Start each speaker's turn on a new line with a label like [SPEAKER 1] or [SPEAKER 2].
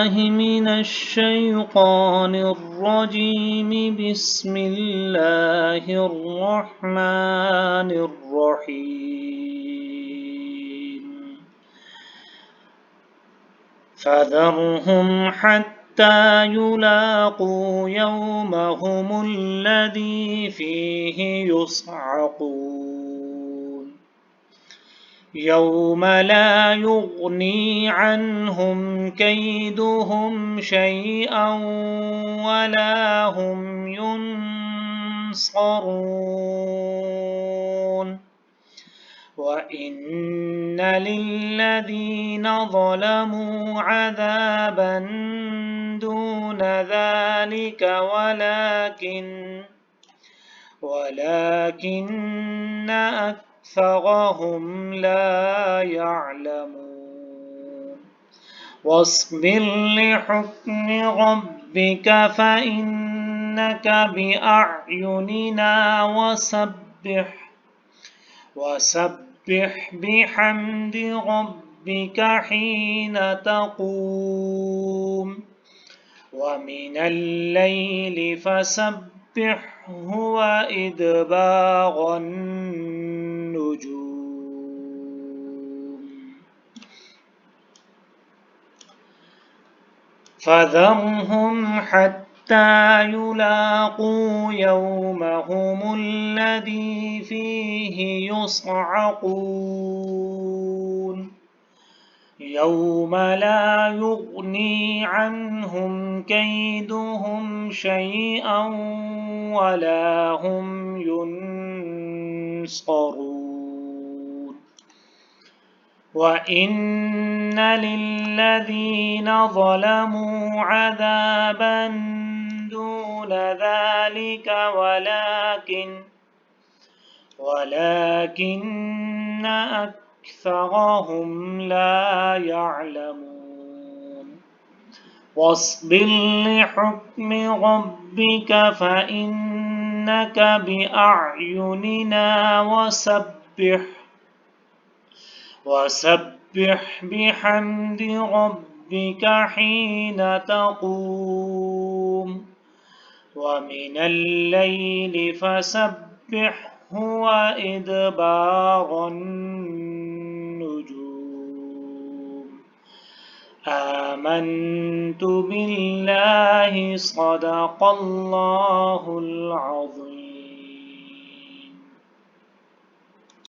[SPEAKER 1] بالله من الشيطان الرجيم. بسم الله الرحمن الرحيم. فذرهم حتى يلاقوا يومهم الذي فيه يصعقون. يوم لا يغني عنهم كيدهم شيئا ولا هم ينصرون. وإن للذين ظلموا عذابا دون ذلك ولكن أكثرهم لا يعلمون. واصبر لحكم ربك فإنك بأعيننا وسبح بحمد ربك حين تقوم ومن الليل فسبحه وإدبار النجوم. فذرهم حتى يلاقوا يومهم الذي فيه يصعقون. يوم لا يغني عنهم كيدهم شيئا ولا هم ينصرون. وإن للذين ظلموا عذابا دون ذلك ولكن أكثرهم لا يعلمون. واصبر لحكم ربك فإنك بأعيننا وسبح بحمد ربك حين تقوم ومن الليل فسبحه وإدبار النجوم. آمنت بالله صدق الله العظيم.